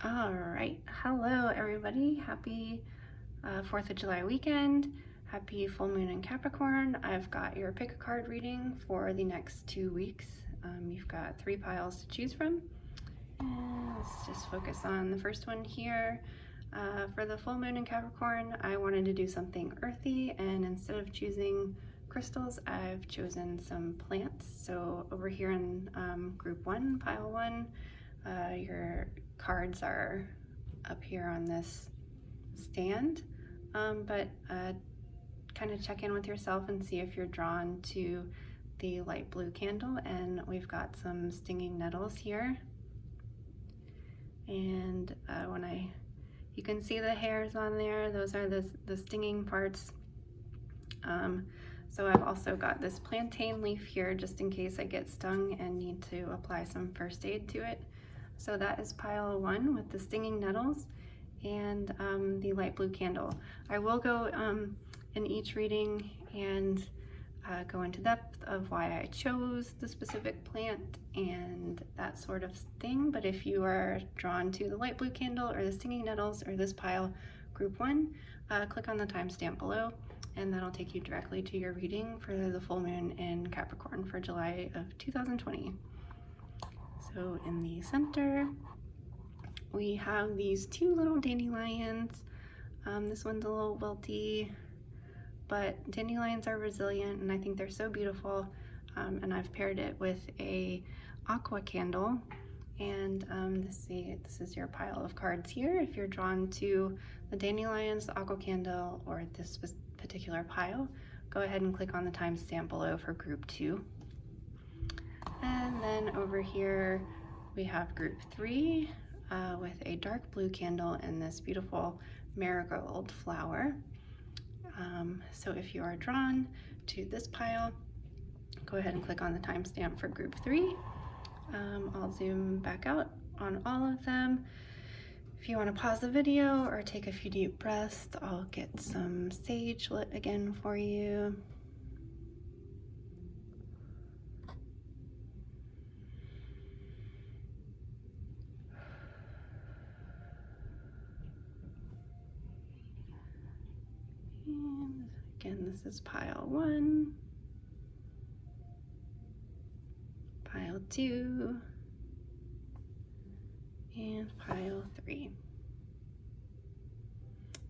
All right, hello everybody. Happy 4th of July weekend. Happy full moon in Capricorn. I've got your pick a card reading for the next 2 weeks. You've got 3 piles to choose from. And let's just focus on the first one here. For the full moon in Capricorn, I wanted to do something earthy, and instead of choosing crystals, I've chosen some plants. So over here in group 1, pile 1, your cards are up here on this stand, but kind of check in with yourself and see if you're drawn to the light blue candle. And we've got some stinging nettles here, and you can see the hairs on there. Those are the stinging parts. So I've also got this plantain leaf here just in case I get stung and need to apply some first aid to it. So that is pile 1 with the stinging nettles and the light blue candle. I will go in each reading and go into depth of why I chose the specific plant and that sort of thing. But if you are drawn to the light blue candle or the stinging nettles or this pile, group 1, click on the timestamp below, and that'll take you directly to your reading for the full moon in Capricorn for July of 2020. So in the center, we have these 2 little dandelions. This one's a little wilty, but dandelions are resilient, and I think they're so beautiful. And I've paired it with a aqua candle. And this is your pile of cards here. If you're drawn to the dandelions, the aqua candle, or this particular pile, go ahead and click on the timestamp below for group 2. And then over here we have group 3 with a dark blue candle and this beautiful marigold flower. So if you are drawn to this pile, go ahead and click on the timestamp for group 3. I'll zoom back out on all of them. If you want to pause the video or take a few deep breaths, I'll get some sage lit again for you. And again, this is pile 1, pile 2, and pile 3.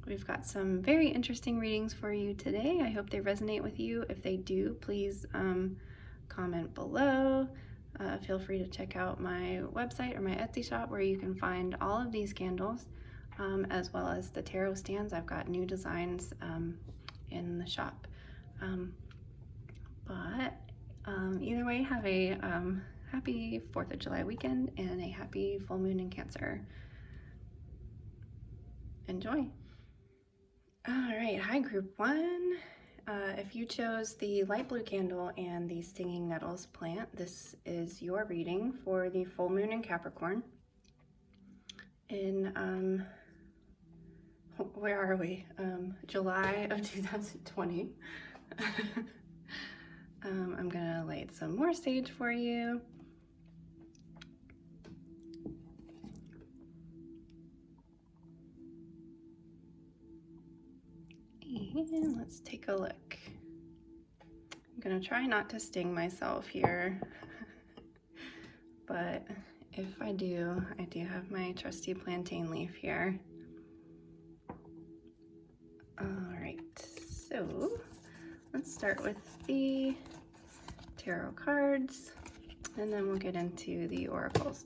We've got some very interesting readings for you today. I hope they resonate with you. If they do, please comment below. Feel free to check out my website or my Etsy shop where you can find all of these candles, as well as the tarot stands. I've got new designs in the shop. Either way, have a happy 4th of July weekend and a happy full moon in Cancer. Enjoy. All right, hi group 1. If you chose the light blue candle and the stinging nettles plant, this is your reading for the full moon in Capricorn in where are we? July of 2020. I'm gonna light some more sage for you. And let's take a look. I'm gonna try not to sting myself here, but if I do have my trusty plantain leaf here. All right, so let's start with the tarot cards, and then we'll get into the oracles.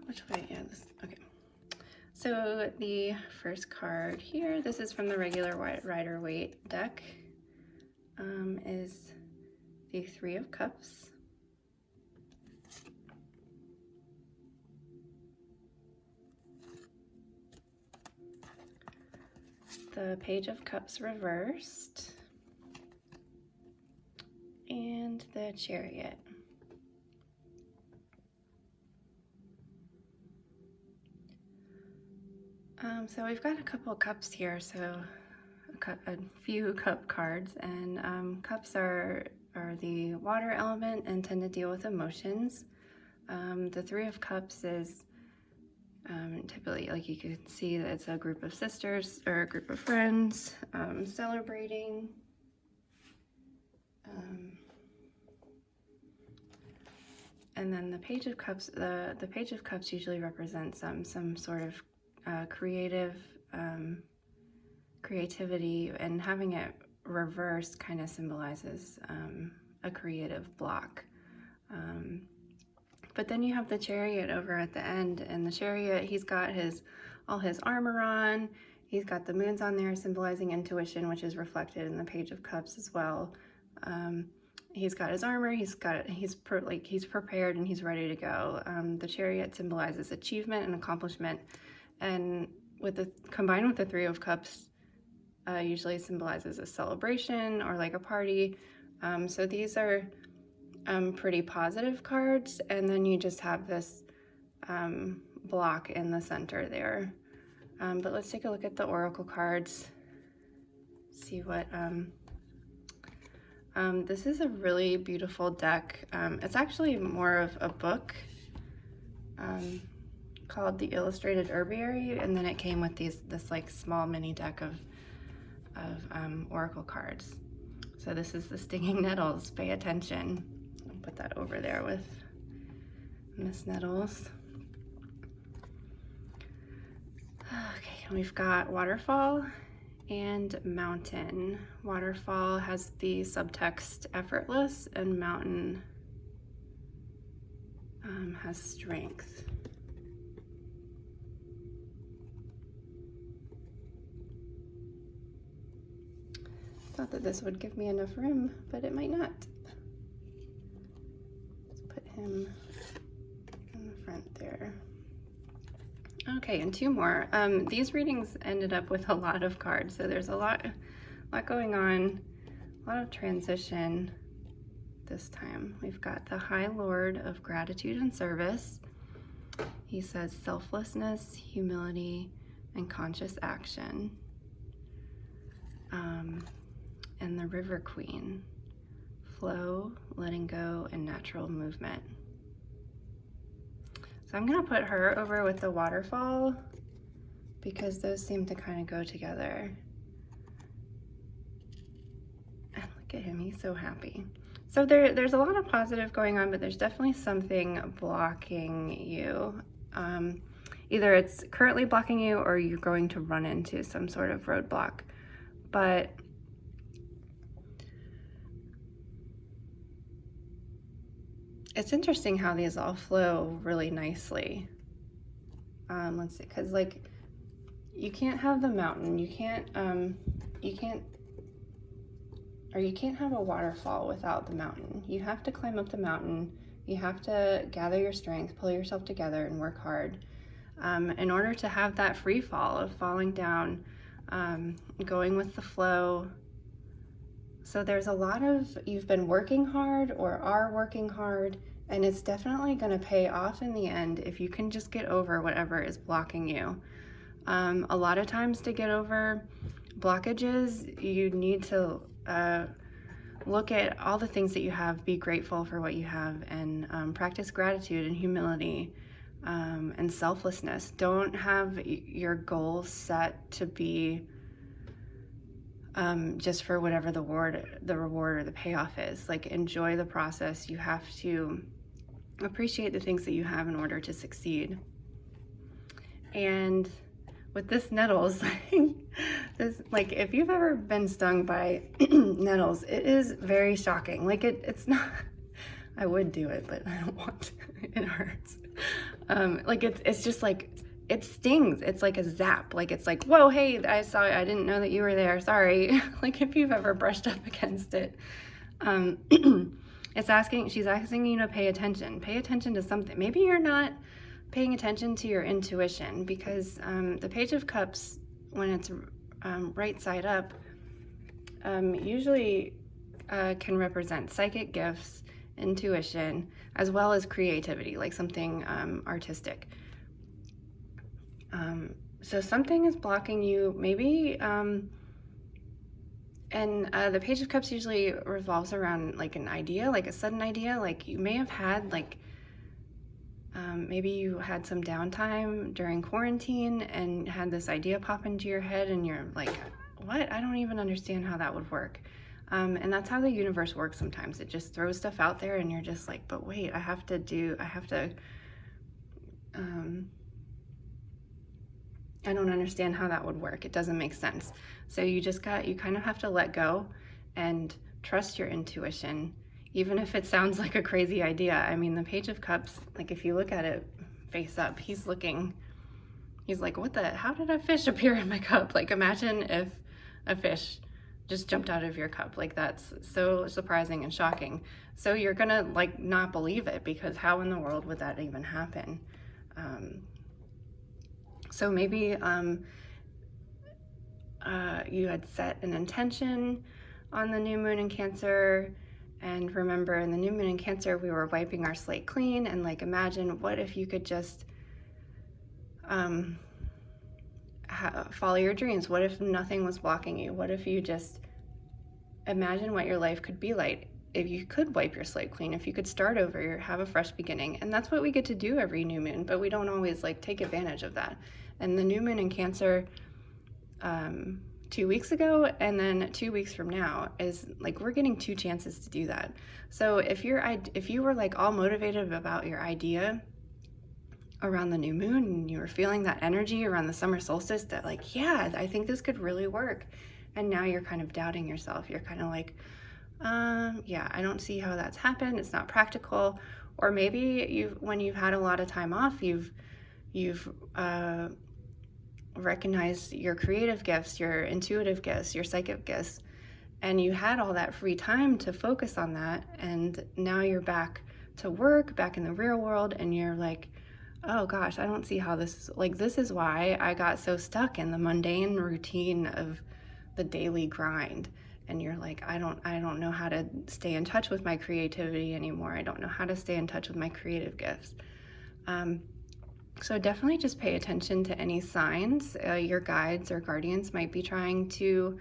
Which way? Yeah, this, okay. So the first card here, this is from the regular Rider-Waite deck, is the 3 of Cups. The Page of Cups reversed, and the Chariot. So we've got a couple of cups here, so a few cup cards, and cups are the water element and tend to deal with emotions. The Three of Cups is typically, like you can see, that it's a group of sisters or a group of friends celebrating. And then the Page of Cups, the Page of Cups usually represents some sort of creativity, and having it reversed kind of symbolizes a creative block. But then you have the Chariot over at the end, and the Chariot, he's got all his armor on. He's got the moons on there symbolizing intuition, which is reflected in the Page of Cups as well. He's got his armor, he's prepared and he's ready to go. The Chariot symbolizes achievement and accomplishment, and combined with the Three of Cups, usually symbolizes a celebration or like a party. So these are pretty positive cards, and then you just have this block in the center there. But let's take a look at the oracle cards, see what this is a really beautiful deck. It's actually more of a book called The Illustrated Herbiary, and then it came with this like small mini deck of oracle cards. So this is the Stinging Nettles. Pay attention. I'll put that over there with Miss Nettles. Okay, we've got Waterfall and Mountain. Waterfall has the subtext effortless, and Mountain has strength. Thought that this would give me enough room, but it might not. Let's put him in the front there. Okay, and two more. These readings ended up with a lot of cards, so there's a lot going on, a lot of transition this time. We've got the High Lord of Gratitude and Service. He says selflessness, humility, and conscious action. And the River Queen, flow, letting go, and natural movement. So I'm gonna put her over with the Waterfall because those seem to kind of go together. And look at him, he's so happy. So there's a lot of positive going on, but there's definitely something blocking you. Either it's currently blocking you or you're going to run into some sort of roadblock. But it's interesting how these all flow really nicely. Let's see, because like you can't have the mountain, you can't have a waterfall without the mountain. You have to climb up the mountain. You have to gather your strength, pull yourself together, and work hard in order to have that free fall of falling down, going with the flow. So there's a lot of, you've been working hard or are working hard, and it's definitely going to pay off in the end if you can just get over whatever is blocking you. A lot of times to get over blockages, you need to look at all the things that you have, be grateful for what you have, and practice gratitude and humility and selflessness. Don't have your goals set to be just for whatever the reward or the payoff is. Like, enjoy the process. You have to appreciate the things that you have in order to succeed. And with this nettles, like if you've ever been stung by nettles, it is very shocking. Like it's not, I would do it, but I don't want to. It hurts. Like it's just like, it stings. It's like a zap. Like it's like, whoa, hey, I saw you. I didn't know that you were there. Sorry. Like if you've ever brushed up against it, she's asking you to pay attention. Pay attention to something. Maybe you're not paying attention to your intuition, because the Page of Cups, when it's right side up, usually can represent psychic gifts, intuition, as well as creativity, like something artistic. So something is blocking you, maybe, and the Page of Cups usually revolves around like an idea, like a sudden idea. Like you may have had like Maybe you had some downtime during quarantine and had this idea pop into your head and you're like, what? I don't even understand how that would work. And that's how the universe works sometimes. It just throws stuff out there and you're just like, but wait, I don't understand how that would work. It doesn't make sense. So you kind of have to let go and trust your intuition, even if it sounds like a crazy idea. I mean, the Page of Cups, like if you look at it face up, he's like, how did a fish appear in my cup? Like imagine if a fish just jumped out of your cup. Like that's so surprising and shocking. So you're gonna like not believe it, because how in the world would that even happen? So maybe you had set an intention on the new moon in Cancer, and remember in the new moon in Cancer we were wiping our slate clean, and like imagine what if you could just follow your dreams. What if nothing was blocking you? What if you just imagine what your life could be like if you could wipe your slate clean, if you could start over, have a fresh beginning. And that's what we get to do every new moon, but we don't always like take advantage of that. And the new moon in Cancer 2 weeks ago and then 2 weeks from now is like we're getting 2 chances to do that. So if you were like all motivated about your idea around the new moon and you were feeling that energy around the summer solstice that like, yeah, I think this could really work, and now you're kind of doubting yourself, you're kind of like, yeah, I don't see how that's happened, it's not practical. Or maybe when you've had a lot of time off, you've recognized your creative gifts, your intuitive gifts, your psychic gifts, and you had all that free time to focus on that, and now you're back to work, back in the real world, and you're like, oh gosh, I don't see how this is why I got so stuck in the mundane routine of the daily grind. And you're like, I don't know how to stay in touch with my creativity anymore. I don't know how to stay in touch with my creative gifts. So definitely just pay attention to any signs. Your guides or guardians might be trying to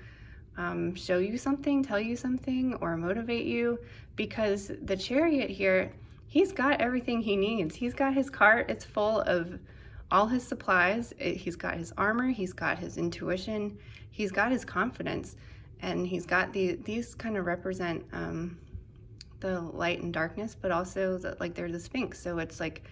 show you something, tell you something, or motivate you, because the Chariot here, he's got everything he needs. He's got his cart, it's full of all his supplies. He's got his armor, he's got his intuition, he's got his confidence, and he's got these kind of represent the light and darkness, but also like they're the Sphinx. So it's like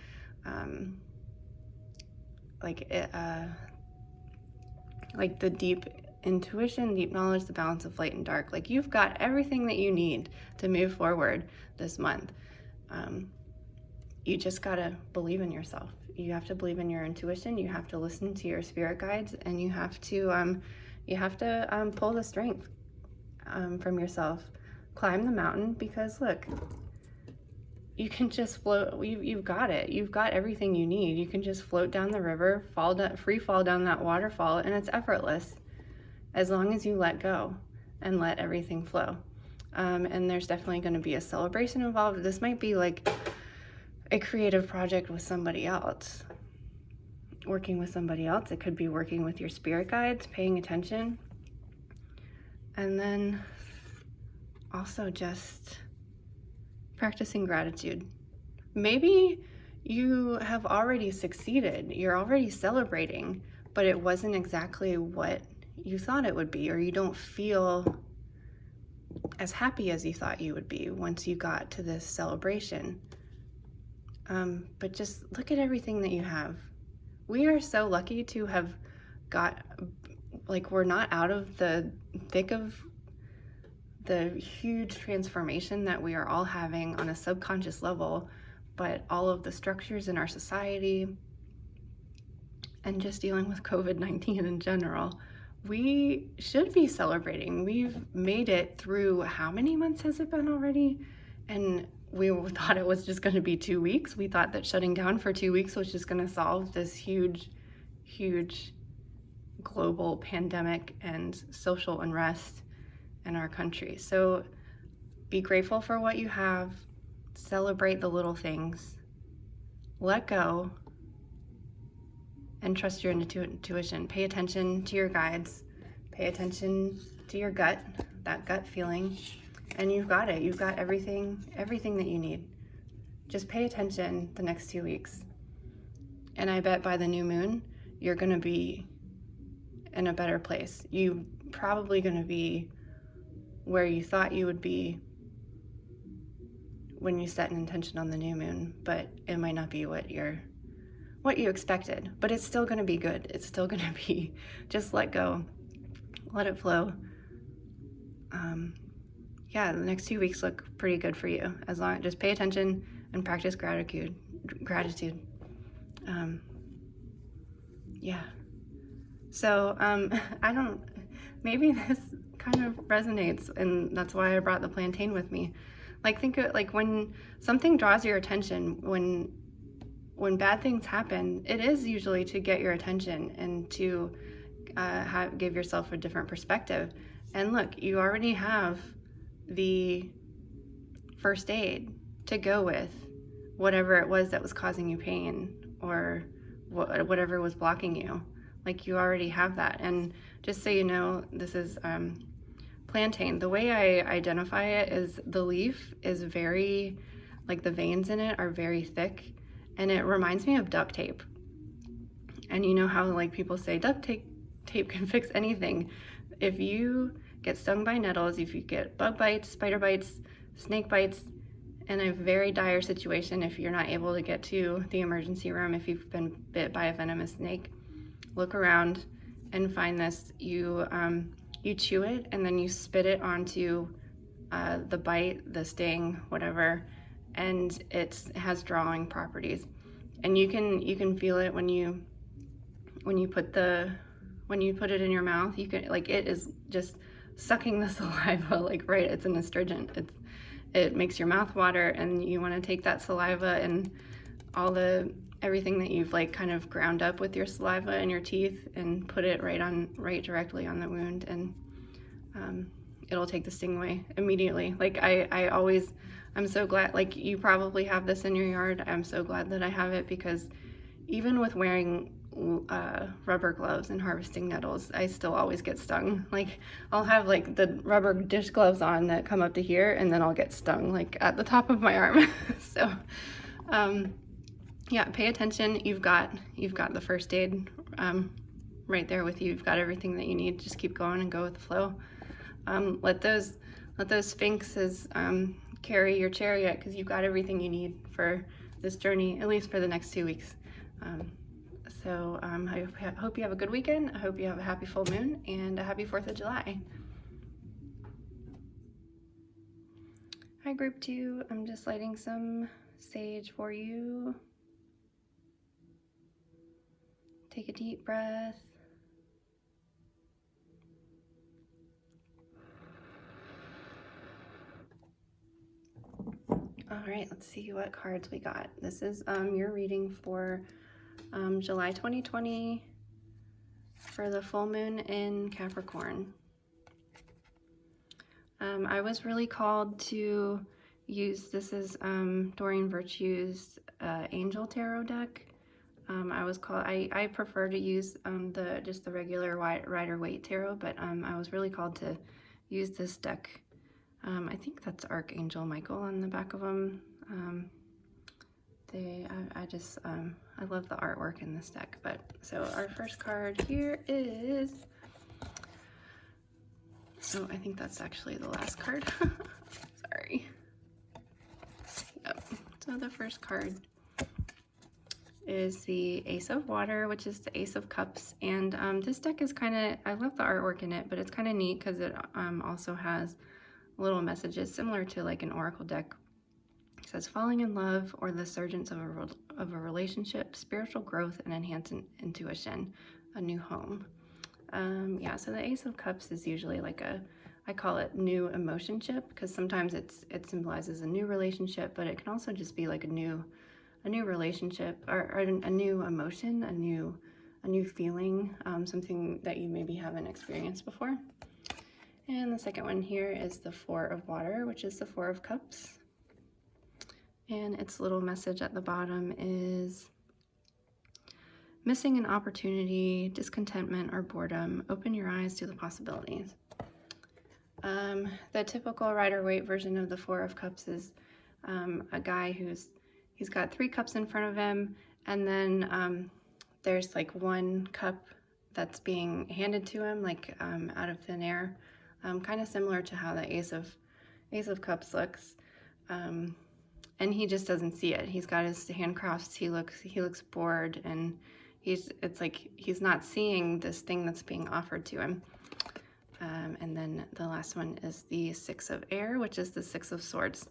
the deep intuition, deep knowledge, the balance of light and dark. Like you've got everything that you need to move forward this month. You just gotta believe in yourself. You have to believe in your intuition. You have to listen to your spirit guides, and you have to pull the strength from yourself. Climb the mountain, because look, you can just float. You've got it. You've got everything you need. You can just float down the river, free fall down that waterfall, and it's effortless as long as you let go and let everything flow. And there's definitely going to be a celebration involved. This might be like a creative project with somebody else, working with somebody else. It could be working with your spirit guides, paying attention, and then also just practicing gratitude. Maybe you have already succeeded, you're already celebrating, but it wasn't exactly what you thought it would be, or you don't feel as happy as you thought you would be once you got to this celebration. But just look at everything that you have. We are so lucky to have we're not out of the thick of the huge transformation that we are all having on a subconscious level, but all of the structures in our society and just dealing with COVID-19 in general, we should be celebrating. We've made it through, how many months has it been already? And we thought it was just going to be 2 weeks. We thought that shutting down for 2 weeks was just going to solve this huge global pandemic and social unrest in our country. So be grateful for what you have, celebrate the little things, let go, and trust your intuition. Pay attention to your guides, pay attention to your gut, that gut feeling, and you've got it. You've got everything that you need. Just pay attention the next 2 weeks. And I bet by the new moon, you're going to be in a better place. You probably going to be where you thought you would be when you set an intention on the new moon, but it might not be what you expected, but it's still going to be good. It's still going to be, just let go, let it flow. Yeah, the next 2 weeks look pretty good for you, as long as just pay attention and practice gratitude. Yeah. So maybe this kind of resonates, and that's why I brought the plantain with me. Like, think of like when something draws your attention, when bad things happen, it is usually to get your attention and to give yourself a different perspective. And look, you already have the first aid to go with whatever it was that was causing you pain, or whatever was blocking you. Like, you already have that. And just so you know, this is plantain. The way I identify it is the leaf is very, like, the veins in it are very thick, and it reminds me of duct tape. And you know how, like, people say duct tape can fix anything. If you get stung by nettles, if you get bug bites, spider bites, snake bites, in a very dire situation, if you're not able to get to the emergency room, if you've been bit by a venomous snake, look around and find this. You chew it, and then you spit it onto the bite, the sting, whatever, and it has drawing properties. And you can feel it when you put it in your mouth. You can, like, it is just sucking the saliva, like, right, it's an astringent. It makes your mouth water, and you want to take that saliva and everything that you've, like, kind of ground up with your saliva and your teeth, and put it right directly on the wound, and it'll take the sting away immediately. Like, I'm so glad, like, you probably have this in your yard. I'm so glad that I have it, because even with wearing rubber gloves and harvesting nettles, I still always get stung. Like, I'll have, like, the rubber dish gloves on that come up to here, and then I'll get stung, like, at the top of my arm. So yeah, pay attention. You've got the first aid right there with you. You've got everything that you need. Just keep going and go with the flow. Let those sphinxes carry your chariot, because you've got everything you need for this journey, at least for the next 2 weeks. So I hope you have a good weekend. I hope you have a happy full moon and a happy 4th of July. Hi, group 2. I'm just lighting some sage for you. Take a deep breath. All right, let's see what cards we got. This is your reading for July 2020 for the full moon in Capricorn. I was really called to use, this is Doreen Virtue's Angel Tarot deck. I prefer to use just the regular Rider-Waite Tarot, but I was really called to use this deck. I think that's Archangel Michael on the back of them. I love the artwork in this deck. But so our first card here is, oh, I think that's actually the last card. Sorry. Yep. So the first card is the Ace of Water, which is the Ace of Cups. And this deck is kind of, I love the artwork in it, but it's kind of neat because it also has little messages similar to like an oracle deck. It says falling in love or the surgence of a relationship, spiritual growth and enhanced intuition, a new home. Yeah, so the Ace of Cups is usually like I call it new emotionship, because sometimes it symbolizes a new relationship, but it can also just be like a new relationship, or a new emotion, a new feeling, something that you maybe haven't experienced before. And the second one here is the Four of Water, which is the Four of Cups. And its little message at the bottom is missing an opportunity, discontentment, or boredom. Open your eyes to the possibilities. The typical Rider-Waite version of the Four of Cups is a guy he's got 3 cups in front of him, And then there's like one cup that's being handed to him, like out of thin air, kind of similar to how the Ace of Cups looks. And he just doesn't see it. He's got his hand crossed. He looks bored, and it's like he's not seeing this thing that's being offered to him. And then the last one is the Six of Air, which is the Six of Swords.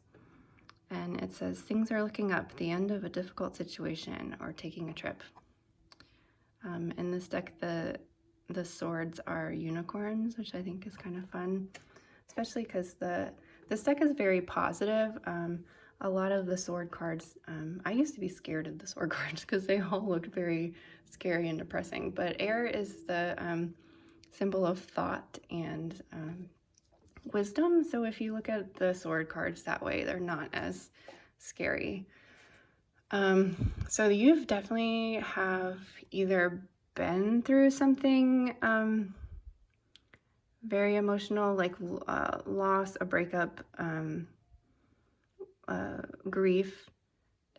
And it says, things are looking up, the end of a difficult situation or taking a trip. In this deck, the swords are unicorns, which I think is kind of fun, especially because this deck is very positive. A lot of the sword cards, I used to be scared of the sword cards because they all looked very scary and depressing, but air is the symbol of thought and wisdom. So if you look at the sword cards that way, they're not as scary. So you definitely have either been through something very emotional, like loss, a breakup. Grief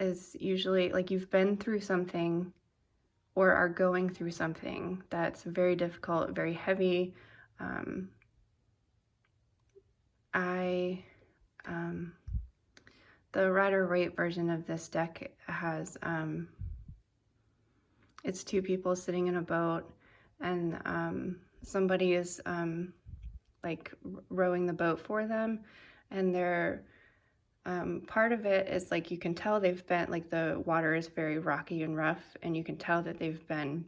is usually like you've been through something or are going through something that's very difficult, very heavy. The Rider-Waite version of this deck has it's two people sitting in a boat, and somebody is like rowing the boat for them, and they're part of it is like you can tell they've been, like, the water is very rocky and rough, and you can tell that they've been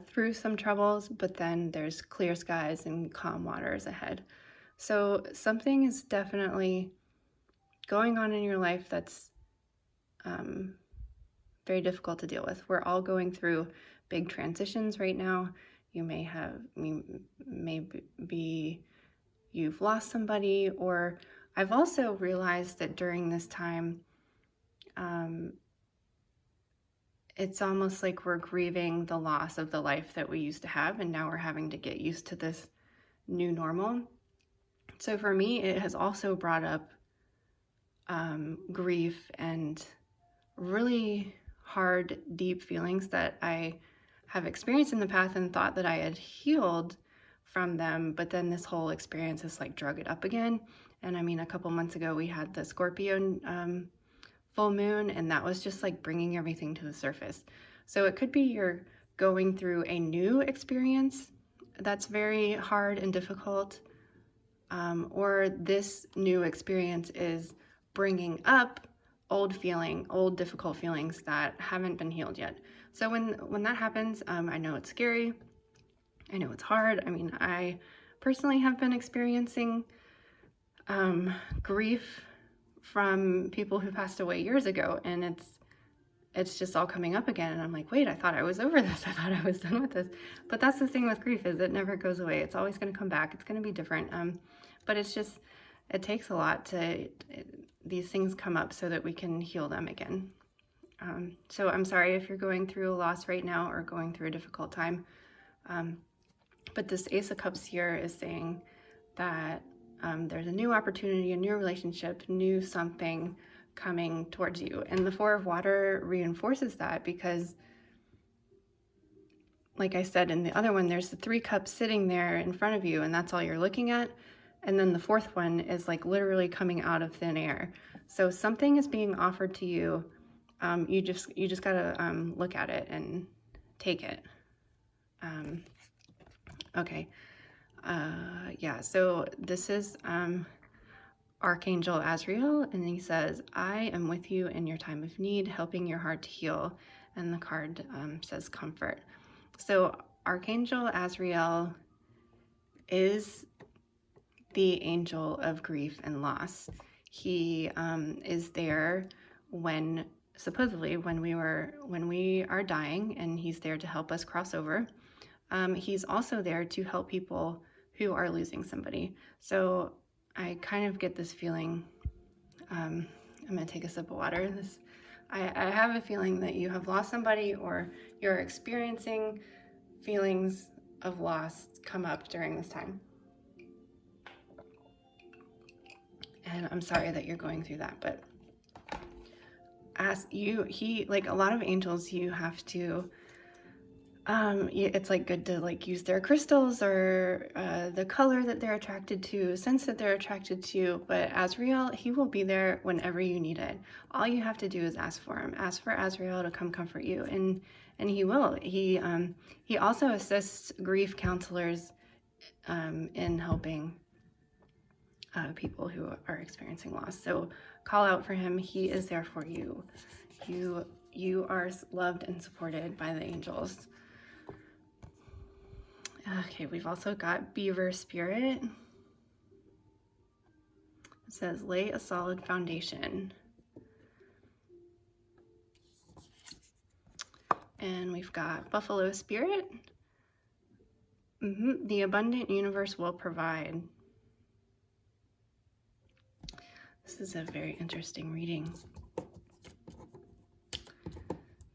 through some troubles, but then there's clear skies and calm waters ahead. So something is definitely going on in your life that's very difficult to deal with. We're all going through big transitions right now. Maybe you've lost somebody, or I've also realized that during this time, it's almost like we're grieving the loss of the life that we used to have, and now we're having to get used to this new normal. So for me, it has also brought up grief and really hard, deep feelings that I have experienced in the past and thought that I had healed from them, but then this whole experience has like drug it up again. And I mean, a couple months ago we had the Scorpio full moon, and that was just like bringing everything to the surface. So it could be you're going through a new experience that's very hard and difficult, or this new experience is bringing up old difficult feelings that haven't been healed yet. So when that happens, I know it's scary. I know it's hard. I mean, I personally have been experiencing grief from people who passed away years ago, and it's just all coming up again, and I'm like, wait, I thought I was over this. I thought I was done with this. But that's the thing with grief, is it never goes away. It's always going to come back. It's going to be different. But it's just, it takes a lot these things come up so that we can heal them again. So I'm sorry if you're going through a loss right now or going through a difficult time. But this Ace of Cups here is saying that there's a new opportunity, a new relationship, new something coming towards you. And the Four of Water reinforces that, because like I said in the other one, there's the 3 cups sitting there in front of you, and that's all you're looking at. And then the 4th one is like literally coming out of thin air. So something is being offered to you. You just gotta look at it and take it. Okay. Yeah, so this is Archangel Azrael, and he says, I am with you in your time of need, helping your heart to heal. And the card says comfort. So Archangel Azrael is the angel of grief and loss. He is there supposedly when we are dying, and he's there to help us cross over. He's also there to help people who are losing somebody. So I kind of get this feeling, I'm gonna take a sip of water. I have a feeling that you have lost somebody, or you're experiencing feelings of loss come up during this time. And I'm sorry that you're going through that, but ask you, like a lot of angels, you have to, it's like good to like use their crystals or the color that they're attracted to, sense that they're attracted to. But Azrael, he will be there whenever you need it. All you have to do is ask for him. Ask for Azrael to come comfort you, and he will. He also assists grief counselors in helping people who are experiencing loss. So call out for him. He is there for you. You are loved and supported by the angels. Okay, we've also got Beaver Spirit. It says, lay a solid foundation. And we've got Buffalo Spirit. The abundant universe will provide. This is a very interesting reading.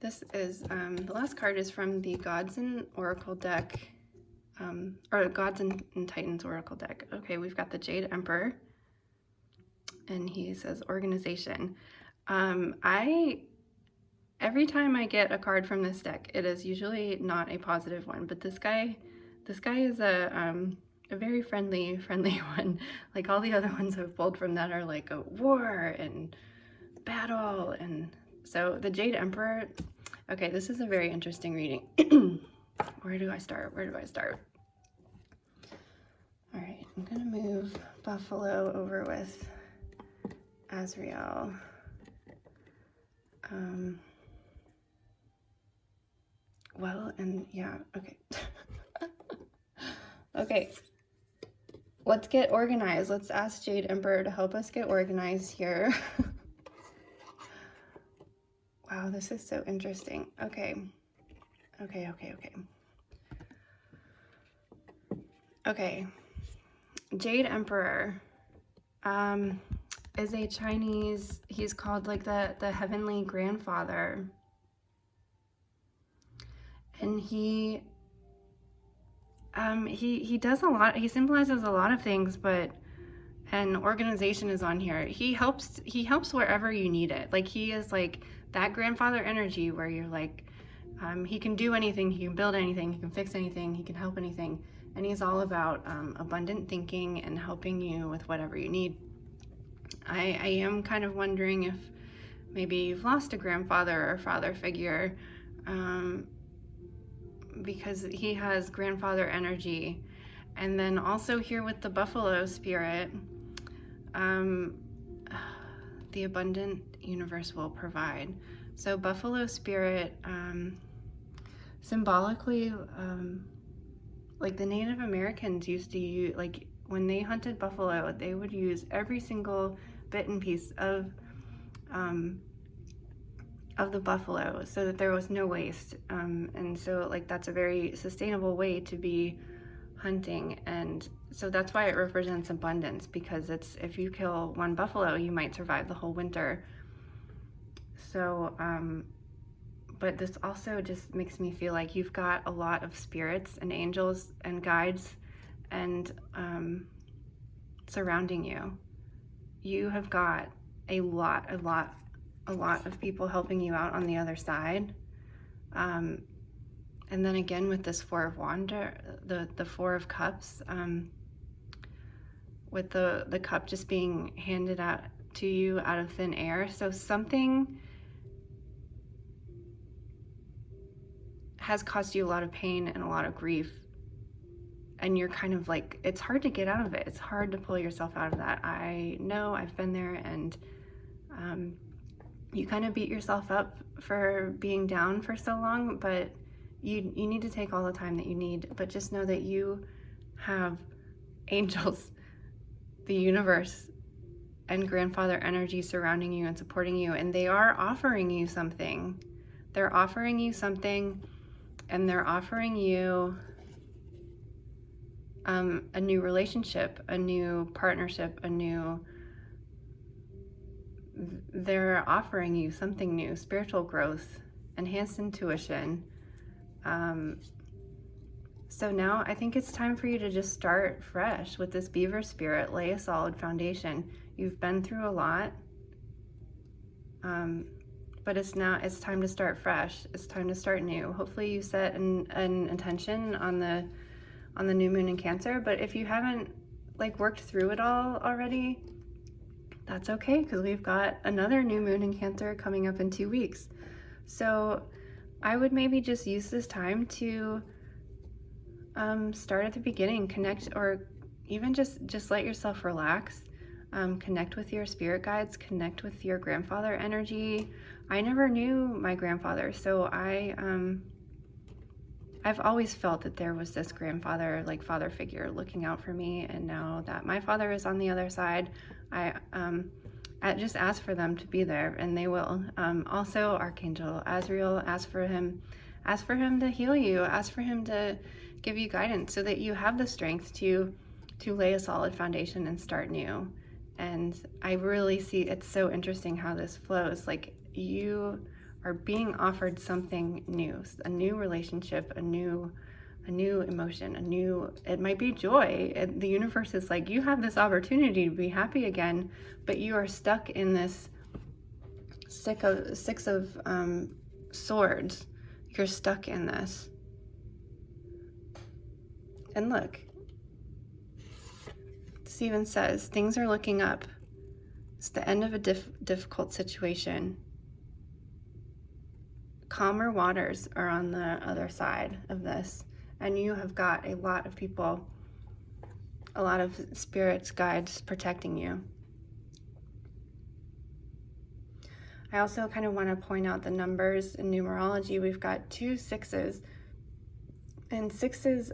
This is, the last card is from the Gods and Oracle deck, or Gods and Titans Oracle deck. Okay, we've got the Jade Emperor, and he says organization. Every time I get a card from this deck, it is usually not a positive one, but this guy is a very friendly one. Like all the other ones I've pulled from that are like a war and battle, and so the Jade Emperor. Okay, this is a very interesting reading. Where do I start? All right, I'm gonna move Buffalo over with Azrael. Well, and yeah, okay. Okay, let's get organized. Let's ask Jade Emperor to help us get organized here. Wow, this is so interesting. Okay. Okay, Jade Emperor is a Chinese, he's called like the heavenly grandfather. And he does a lot, he symbolizes a lot of things, but an organization is on here. He helps wherever you need it. Like he is like that grandfather energy where you're like, he can do anything, he can build anything, he can fix anything, he can help anything. And he's all about abundant thinking and helping you with whatever you need. I am kind of wondering if maybe you've lost a grandfather or father figure, because he has grandfather energy. And then also here with the Buffalo Spirit, the abundant universe will provide. So Buffalo Spirit, symbolically, like the Native Americans used to use, like when they hunted buffalo, they would use every single bit and piece of the buffalo so that there was no waste. And so like that's a very sustainable way to be hunting. And so that's why it represents abundance, because it's, if you kill one buffalo, you might survive the whole winter. So, but this also just makes me feel like you've got a lot of spirits and angels and guides and surrounding you. You have got a lot of people helping you out on the other side. And then again with this Four of Wands, the Four of Cups, with the cup just being handed out to you out of thin air. So something has caused you a lot of pain and a lot of grief, and you're kind of like, it's hard to get out of it. It's hard to pull yourself out of that. I know, I've been there, and you kind of beat yourself up for being down for so long, but you need to take all the time that you need. But just know that you have angels, the universe, and grandfather energy surrounding you and supporting you, and they are offering you something. They're offering you something, and they're offering you a new relationship, a new partnership, they're offering you something new, spiritual growth, enhanced intuition. So now I think it's time for you to just start fresh with this Beaver Spirit, lay a solid foundation. You've been through a lot. but it's time to start fresh. It's time to start new. Hopefully you set an intention on the new moon in Cancer, but if you haven't like worked through it all already, that's okay, because we've got another new moon in Cancer coming up in 2 weeks. So I would maybe just use this time to start at the beginning, connect, or even just let yourself relax. Connect with your spirit guides, connect with your grandfather energy. I never knew my grandfather, so I've always felt that there was this grandfather, like father figure looking out for me, and now that my father is on the other side, I just ask for them to be there, and they will. Also, Archangel Azrael, ask for him to heal you, ask for him to give you guidance so that you have the strength to lay a solid foundation and start new. And I really see, it's so interesting how this flows. Like, you are being offered something new, a new relationship, a new emotion, it might be joy. The universe is like, you have this opportunity to be happy again, but you are stuck in this six of swords. You're stuck in this. And look, Stephen says, things are looking up. It's the end of a difficult situation. Calmer waters are on the other side of this. And you have got a lot of people, a lot of spirits, guides protecting you. I also kind of want to point out the numbers in numerology. We've got 2 6s. And 6s,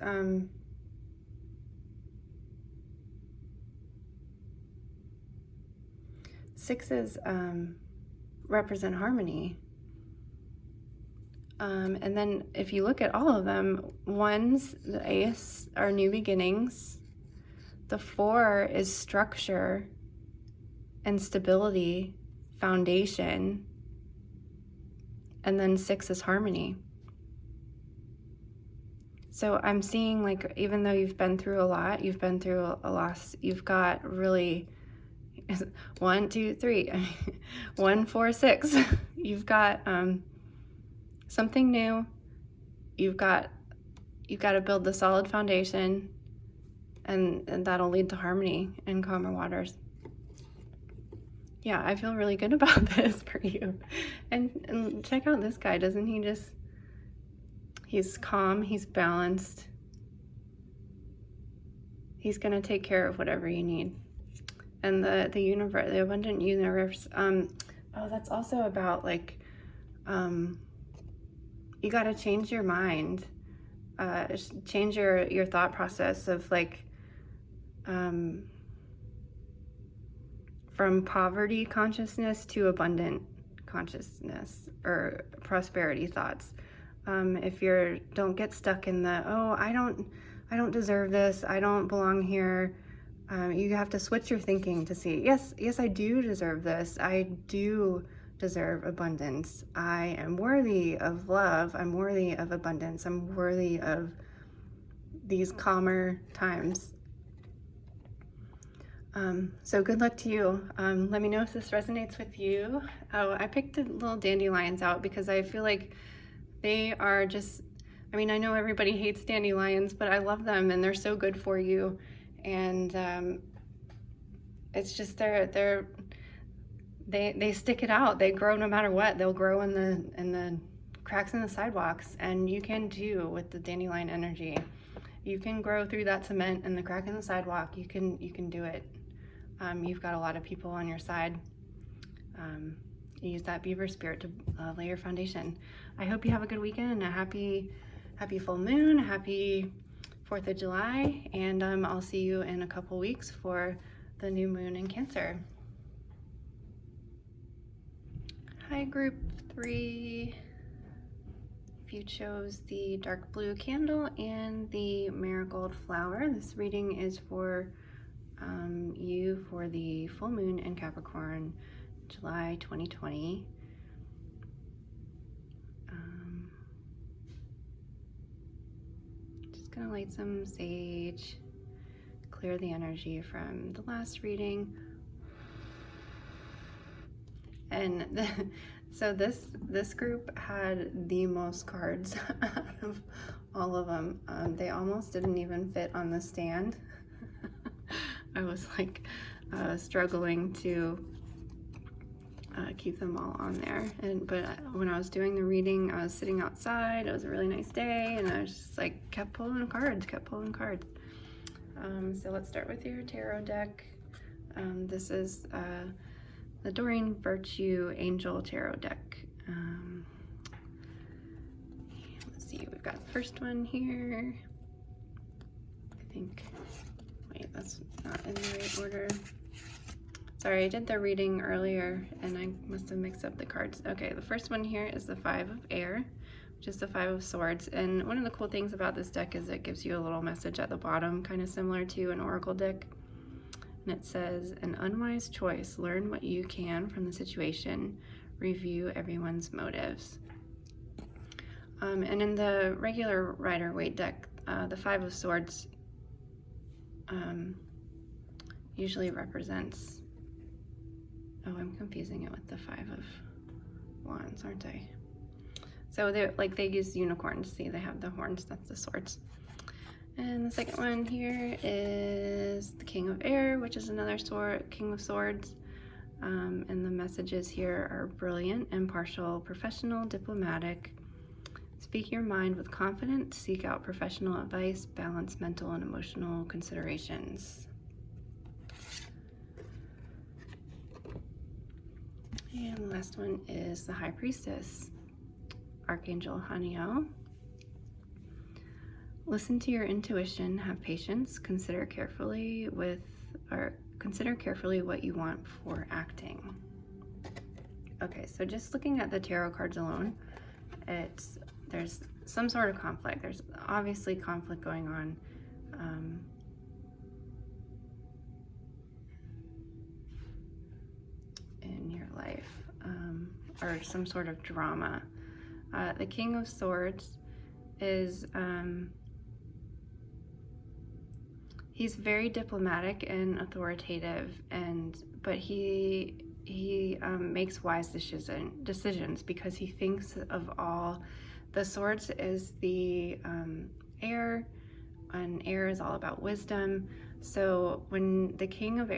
represent harmony. And then if you look at all of them, 1s, the ace, are new beginnings. The 4 is structure and stability, foundation. And then 6 is harmony. So I'm seeing, like, even though you've been through a lot, you've been through a loss, you've got really 1, 2, 3, 1, 4, 6. You've got something new. You've got to build the solid foundation, and that'll lead to harmony and calmer waters. Yeah, I feel really good about this for you. And check out this guy. Doesn't he just, he's calm, he's balanced. He's going to take care of whatever you need. And the universe, the abundant universe, that's also about, like, you got to change your mind, change your thought process of, like, from poverty consciousness to abundant consciousness, or prosperity thoughts. If don't get stuck in the, I don't deserve this, I don't belong here. You have to switch your thinking to see, yes, I do deserve this. I do deserve abundance. I am worthy of love. I'm worthy of abundance. I'm worthy of these calmer times. So good luck to you. Let me know if this resonates with you. I picked the little dandelions out because I feel like they are just, I mean, I know everybody hates dandelions, but I love them, and they're so good for you. And it's just they stick it out. They grow no matter what. They'll grow in the cracks in the sidewalks, and you can do with the dandelion energy. You can grow through that cement and the crack in the sidewalk. You can do it. You've got a lot of people on your side. Use that beaver spirit to lay your foundation. I hope you have a good weekend and a happy full moon, happy 4th of July, and I'll see you in a couple weeks for the new moon in Cancer. Hi, group 3. If you chose the dark blue candle and the marigold flower, this reading is for you for the full moon in Capricorn, July 2020. Just gonna light some sage, clear the energy from the last reading. And So this group had the most cards out of all of them. They almost didn't even fit on the stand. I was like struggling to keep them all on there. But when I was doing the reading, I was sitting outside. It was a really nice day, and I was just like kept pulling cards. So let's start with your tarot deck. This is the Doreen Virtue Angel Tarot deck. Let's see, we've got the first one here. I think, wait, that's not in the right order. Sorry, I did the reading earlier and I must have mixed up the cards. Okay, the first one here is the Five of Air, which is the Five of Swords. And one of the cool things about this deck is it gives you a little message at the bottom, kind of similar to an oracle deck. And it says, an unwise choice, learn what you can from the situation, review everyone's motives. And in the regular Rider-Waite deck, the Five of Swords usually represents, oh, I'm confusing it with the Five of Wands, aren't I? So they use unicorns. See, they have the horns, that's the swords. And the second one here is the King of Air, which is another King of Swords. And the messages here are brilliant, impartial, professional, diplomatic. Speak your mind with confidence, seek out professional advice, balance mental and emotional considerations. And the last one is the High Priestess, Archangel Haniel. Listen to your intuition, have patience, consider carefully what you want before acting. Okay, so just looking at the tarot cards alone, there's some sort of conflict. There's obviously conflict going on. In your life, or some sort of drama. The King of Swords is he's very diplomatic and authoritative, but he makes wise decisions because he thinks of all. The swords is the air, and air is all about wisdom. So when the King of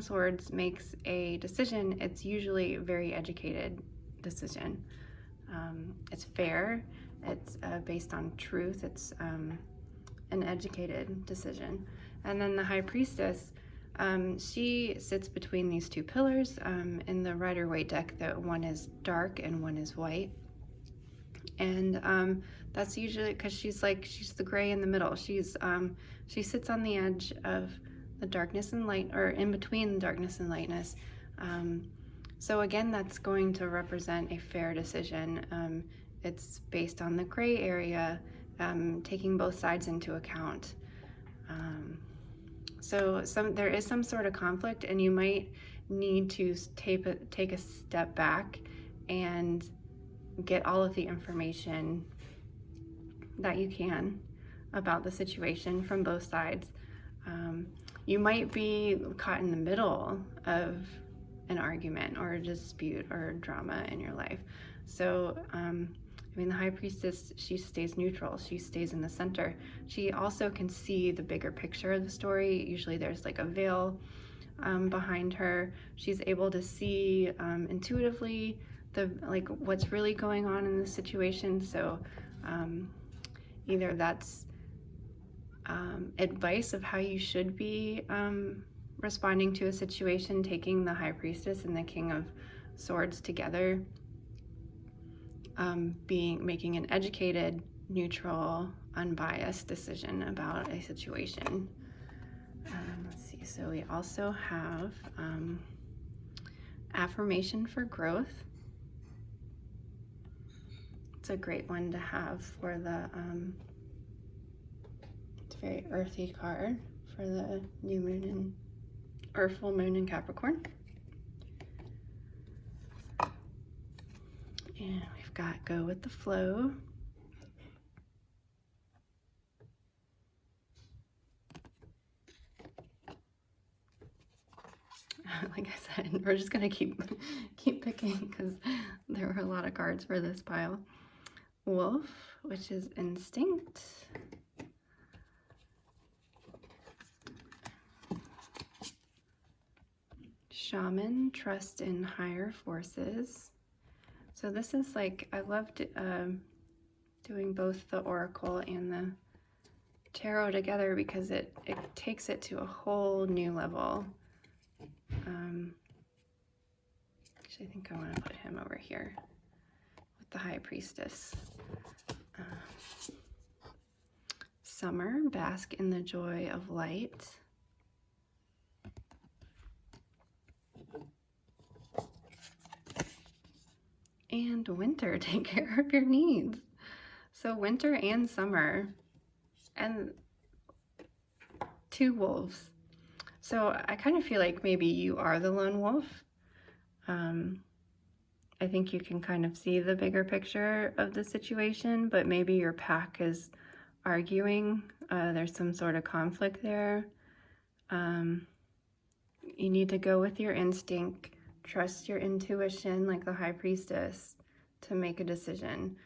Swords makes a decision, it's usually a very educated decision. It's fair, it's based on truth, it's an educated decision. And then the High Priestess, she sits between these two pillars. In the Rider-Waite deck, one is dark and one is white. And that's usually because she's the gray in the middle. She sits on the edge of the darkness and light, or in between darkness and lightness. So again, that's going to represent a fair decision. It's based on the gray area, taking both sides into account. So there is some sort of conflict, and you might need to take a step back and get all of the information that you can about the situation from both sides. You might be caught in the middle of an argument or a dispute or drama in your life. So, the High Priestess, she stays neutral. She stays in the center. She also can see the bigger picture of the story. Usually there's like a veil behind her. She's able to see intuitively what's really going on in the situation. So either that's advice of how you should be responding to a situation, taking the High Priestess and the King of Swords together, making an educated, neutral, unbiased decision about a situation. Let's see, so we also have affirmation for growth. It's a great one to have for the it's a very earthy card for the new moon or full moon in Capricorn. And we've got go with the flow. like I said, we're just gonna keep picking because there were a lot of cards for this pile. Wolf, which is instinct. Shaman, trust in higher forces. So this is like, I loved doing both the oracle and the tarot together because it takes it to a whole new level. Actually, I think I want to put him over here with the High Priestess. Summer, bask in the joy of light. And winter, take care of your needs. So winter and summer, and 2 wolves. So I kind of feel like maybe you are the lone wolf. I think you can kind of see the bigger picture of the situation, but maybe your pack is arguing. There's some sort of conflict there. You need to go with your instinct, trust your intuition like the High Priestess to make a decision.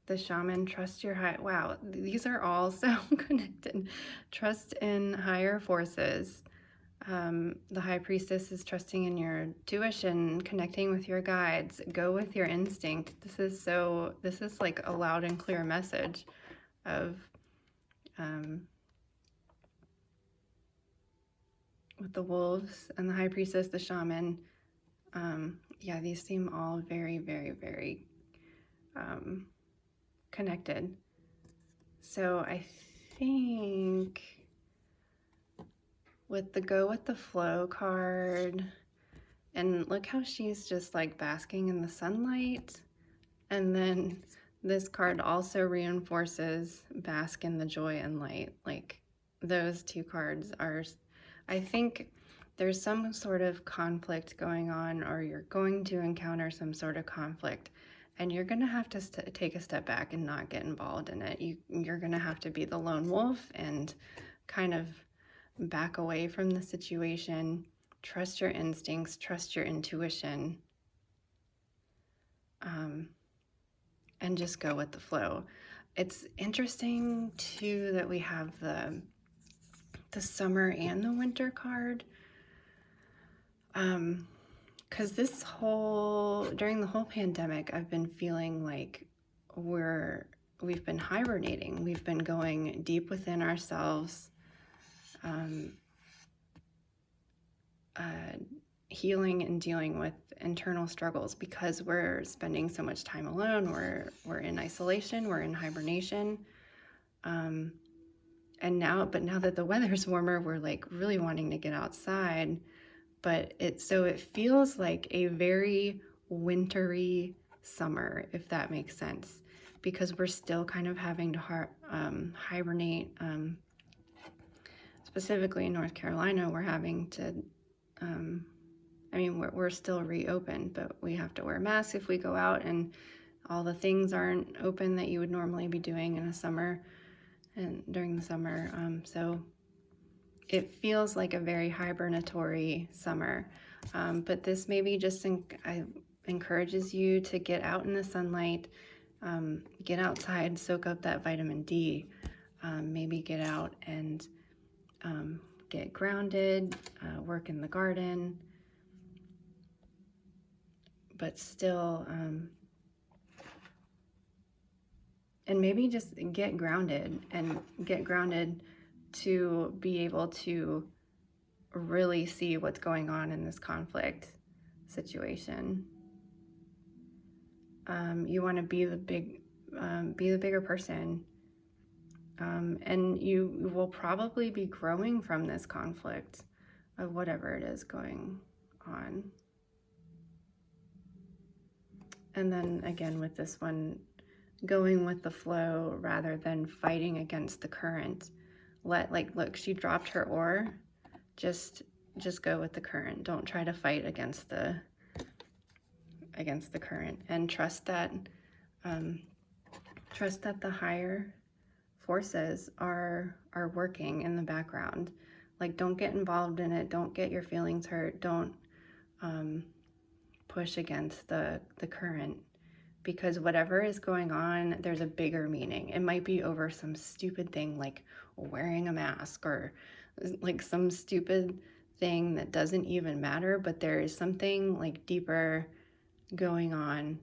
The Shaman, trust your high, wow, these are all so connected. Trust in higher forces. The High Priestess is trusting in your tuition, connecting with your guides. Go with your instinct. This is like a loud and clear message of with the wolves and the High Priestess, the Shaman. Yeah, these seem all very, very, very connected. So I think with the go with the flow card, and look how she's just like basking in the sunlight, and then this card also reinforces bask in the joy and light. Like those 2 cards are, I think there's some sort of conflict going on, or you're going to encounter some sort of conflict, and you're going to have to take a step back and not get involved in it. You're going to have to be the lone wolf and kind of back away from the situation. Trust your instincts, trust your intuition, and just go with the flow. It's interesting too that we have the summer and the winter card, because during the whole pandemic, I've been feeling like we've been hibernating. We've been going deep within ourselves, healing and dealing with internal struggles because we're spending so much time alone. We're in isolation, we're in hibernation. And now that the weather's warmer, we're like really wanting to get outside, but it feels like a very wintry summer, if that makes sense, because we're still kind of having to hibernate. Specifically in North Carolina, we're having to, we're still reopened, but we have to wear masks if we go out, and all the things aren't open that you would normally be doing in the summer and during the summer. So it feels like a very hibernatory summer. But this maybe just encourages you to get out in the sunlight, get outside, soak up that vitamin D, maybe get out and get grounded, work in the garden, but still, and maybe just get grounded to be able to really see what's going on in this conflict situation. You want to be the bigger person, and you will probably be growing from this conflict of whatever it is going on. And then again with this one, going with the flow rather than fighting against the current. Look, she dropped her oar. Just go with the current. Don't try to fight against the current, and trust that the higher forces are working in the background. Like, don't get involved in it. Don't get your feelings hurt. Don't push against the current, because whatever is going on, there's a bigger meaning. It might be over some stupid thing like wearing a mask, or like some stupid thing that doesn't even matter, but there is something like deeper going on,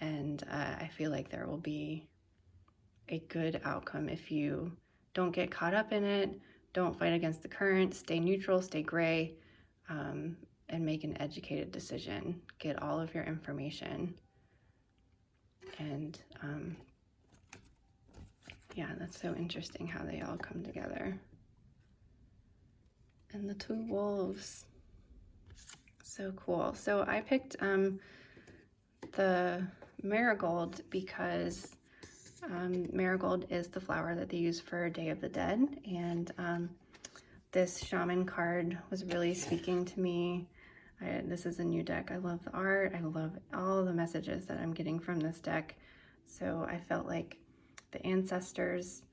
and I feel like there will be a good outcome if you don't get caught up in it, don't fight against the current, stay neutral, stay gray, and make an educated decision. Get all of your information. And yeah, that's so interesting how they all come together. And the two wolves, so cool. So I picked the marigold because marigold is the flower that they use for Day of the Dead, and this shaman card was really speaking to me. This is a new deck. I love the art. I love all the messages that I'm getting from this deck. So I felt like the ancestors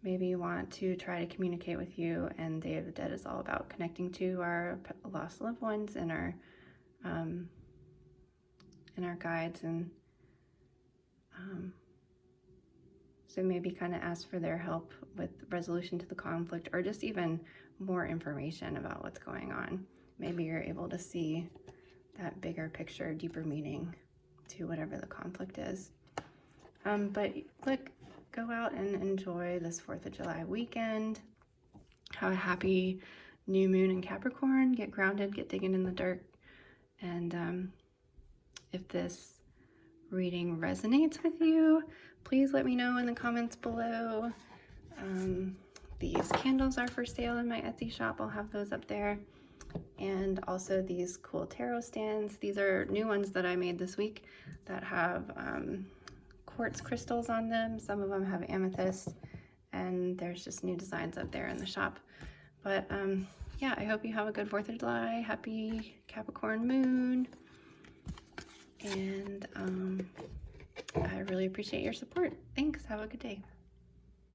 maybe want to try to communicate with you, and Day of the Dead is all about connecting to our lost loved ones and our guides, and so maybe kind of ask for their help with resolution to the conflict, or just even more information about what's going on. Maybe you're able to see that bigger picture, deeper meaning to whatever the conflict is. But look, go out and enjoy this 4th of July weekend. Have a happy new moon in Capricorn. Get grounded, get digging in the dirt. And if this reading resonates with you, please let me know in the comments below. These candles are for sale in my Etsy shop. I'll have those up there. And also these cool tarot stands. These are new ones that I made this week that have quartz crystals on them. Some of them have amethyst, and there's just new designs up there in the shop. But yeah, I hope you have a good 4th of July. Happy Capricorn moon. And I really appreciate your support. Thanks. Have a good day.